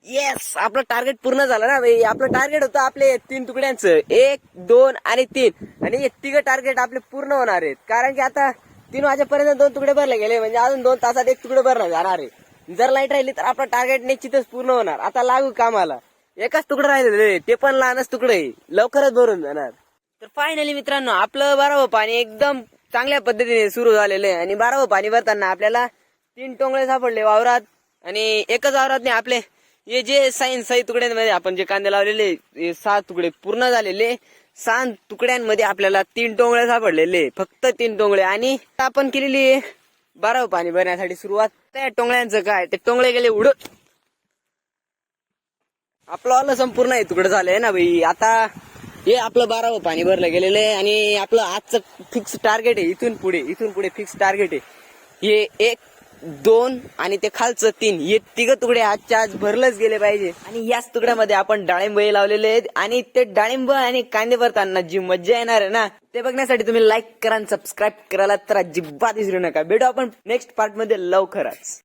Yes, आपलं target पूर्ण झालं ना भाई. आपलं टार्गेट होतं आपले 3 तुकड्यांचं, 1, 2 आणि 3. आणि हे 3 टार्गेट आपले पूर्ण होणार आहेत. कारण की आता 3 वाजेपर्यंत 2 तुकडे भरले गेले, म्हणजे अजून 2 तासात 1 तुकडे भरणार जाणार आहे. जर लाईट राहिली तर आपलं टार्गेट निश्चितच पूर्ण होणार. आता लागू कामाला. एकच तुकडं राहिलेलं, ते पण लहानच तुकडे आहे, लवकरच भरून जाणार. तर फायनली मित्रांनो, आपलं 12वं पाणी एकदम चांगल्या पद्धतीने सुरू झालेलं आहे. आणि 12वं पाणी भरताना आपल्याला 3 टोंगळे सापडले वावरात. आणि एकच वावरात नाही, आपले हे जे सही तुकड्यांमध्ये आपण जे कांदे लावलेले 6 तुकडे पूर्ण झालेले. 6 तुकड्यांमध्ये आपल्याला 3 टोंगळे सापडलेले, फक्त 3 टोंगळे. आणि आपण केलेली 12वं पाणी भरण्यासाठी सुरुवात. त्या टोंगळ्यांचं काय, ते टोंगळे गेले उडत. आपलं आलं संपूर्ण आहे तुकडं झालंय ना भाई. आता हे आपलं 12वं पाणी भरलं गेलेलं आहे. आणि आपलं आजचं फिक्स टार्गेट आहे, इथून पुढे फिक्स टार्गेट आहे. हे 1, 2 आणि ते खालचं 3, हे 3 तुकडे आजच्या आज भरलंच गेले पाहिजे. आणि याच तुकड्यामध्ये आपण डाळिंब लावलेले आहेत. आणि ते डाळिंब आणि कांदे भरताना जी मज्जा येणार आहे ना, ते बघण्यासाठी तुम्ही लाईक करा आणि सबस्क्राईब करायला तर अजिबात विसरू नका. भेटू आपण नेक्स्ट पार्ट मध्ये लवकरच.